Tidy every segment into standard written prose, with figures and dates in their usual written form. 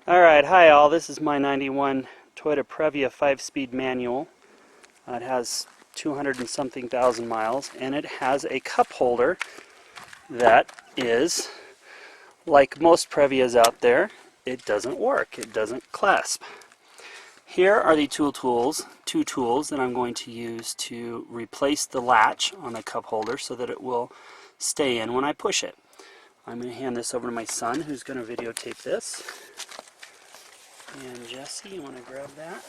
Alright, hi all, this is my 91 Toyota Previa 5-speed manual. It has 200 and something thousand miles, and it has a cup holder that is, like most Previas out there, it doesn't work, it doesn't clasp. Here are the two tools that I'm going to use to replace the latch on the cup holder so that it will stay in when I push it. I'm going to hand this over to my son, who's going to videotape this. And Jesse, you want to grab that?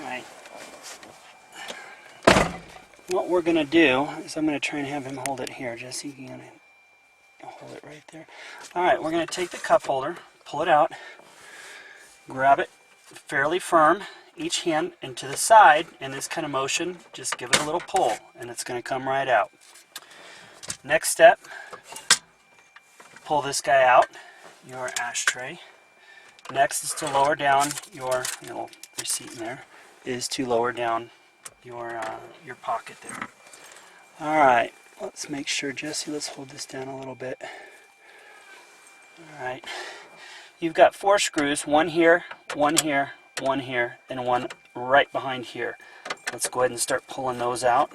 Alright. What we're going to do is I'm going to try and have him hold it here. Jesse, you're going to hold it right there. Alright, we're going to take the cup holder, pull it out, grab it fairly firm, each hand into the side, in this kind of motion, just give it a little pull, and it's going to come right out. Next step, pull this guy out, your ashtray. Next is to lower down your little receipt in there, is to lower down your pocket there. Alright, let's make sure, Jesse, let's hold this down a little bit. Alright, you've got 4 screws, one here, one here, one here, and one right behind here. Let's go ahead and start pulling those out.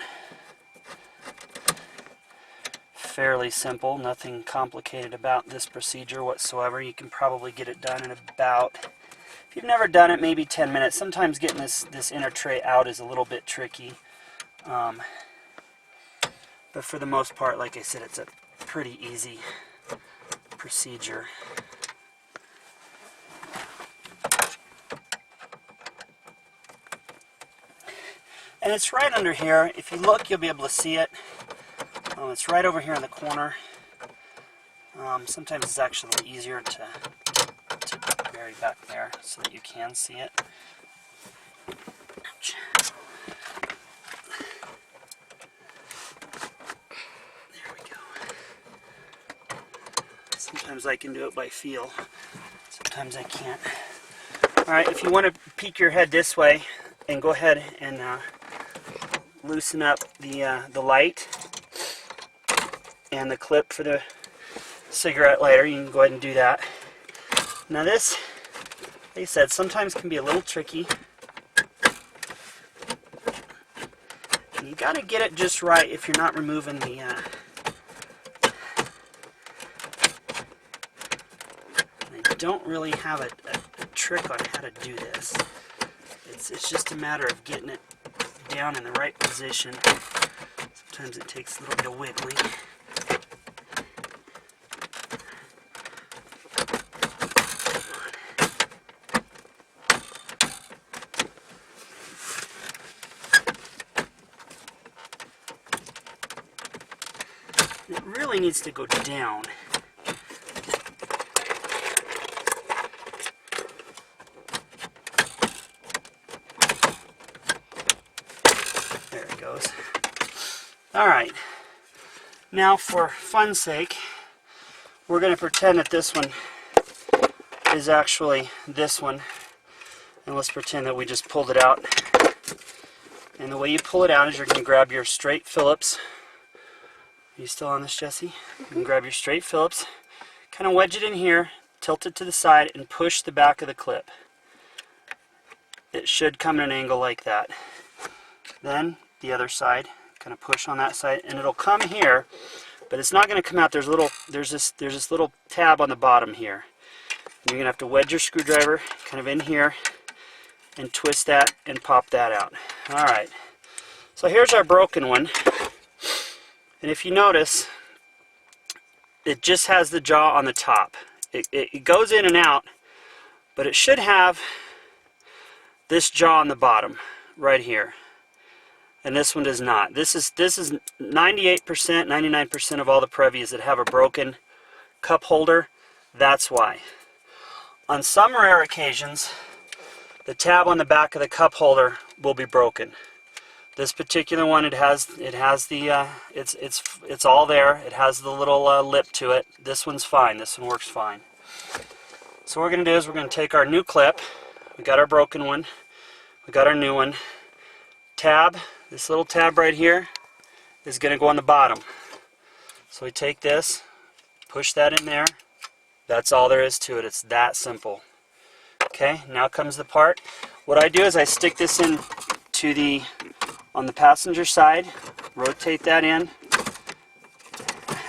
Fairly simple, nothing complicated about this procedure whatsoever. You can probably get it done in about, if you've never done it, maybe 10 minutes. Sometimes getting this inner tray out is a little bit tricky. But for the most part, like I said, it's a pretty easy procedure. And it's right under here. If you look, you'll be able to see it. It's right over here in the corner. Sometimes it's actually a little easier to bury back there so that you can see it. Ouch. There we go. Sometimes I can do it by feel. Sometimes I can't. Alright, if you want to peek your head this way and go ahead and loosen up the light and the clip for the cigarette lighter, you can go ahead and do that. Now this, like I said, sometimes can be a little tricky. And you got to get it just right if you're not removing the I don't really have a trick on how to do this. It's just a matter of getting it down in the right position. Sometimes it takes a little bit of wiggling. It really needs to go down. There it goes. Alright, now for fun's sake, we're going to pretend that this one is actually this one, and let's pretend that we just pulled it out. And the way you pull it out is you're going to grab your straight Phillips. Are you still on this, Jesse? You can grab your straight Phillips, kind of wedge it in here, tilt it to the side, and push the back of the clip. It should come at an angle like that. Then the other side, kind of push on that side, and it'll come here, but it's not going to come out. There's this little tab on the bottom here. And you're going to have to wedge your screwdriver kind of in here and twist that and pop that out. Alright, so here's our broken one. And if you notice, it just has the jaw on the top. It goes in and out, but it should have this jaw on the bottom right here. And this one does not. This is 98%, 99% of all the Previas that have a broken cup holder. That's why. On some rare occasions, the tab on the back of the cup holder will be broken. This particular one, it's all there. It has the little lip to it. This one's fine. This one works fine. So what we're going to do is we're going to take our new clip. We got our broken one. We got our new one. Tab This little tab right here is going to go on the bottom. So we take this, push that in there. That's all there is to it. It's that simple. Okay, now comes the part. What I do is I stick this in to on the passenger side, rotate that in.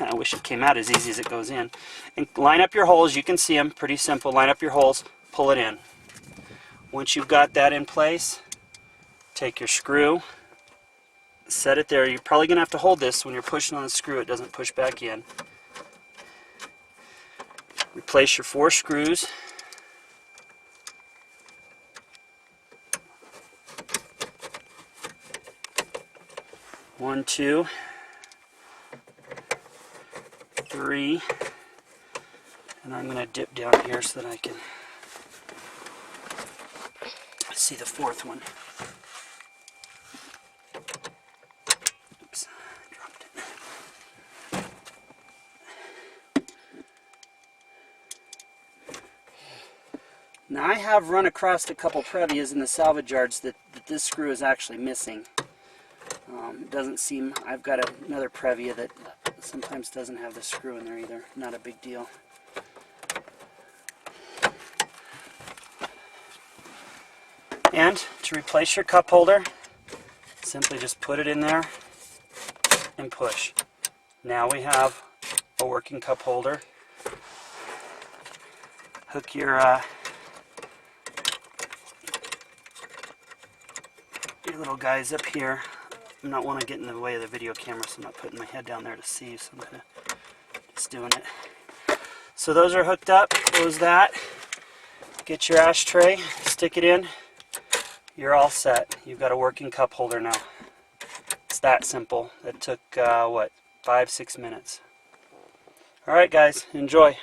I wish it came out as easy as it goes in. And line up your holes. You can see them. Pretty simple. Line up your holes, pull it in. Once you've got that in place, take your screw, set it there. You're probably going to have to hold this when you're pushing on the screw. It doesn't push back in. Replace your 4 screws. One, 2, 3, and I'm going to dip down here so that I can see the 4th one. Oops, dropped it. Now I have run across a couple Previas in the salvage yards that this screw is actually missing. It doesn't seem, I've got another Previa that sometimes doesn't have the screw in there either. Not a big deal. And to replace your cup holder, simply just put it in there and push. Now we have a working cup holder. Hook your little guys up here. I don't want to get in the way of the video camera, so I'm not putting my head down there to see, so I'm just doing it. So those are hooked up. Close that. Get your ashtray, stick it in. You're all set. You've got a working cup holder now. It's that simple. It took, what, 5-6 minutes. Alright guys, enjoy.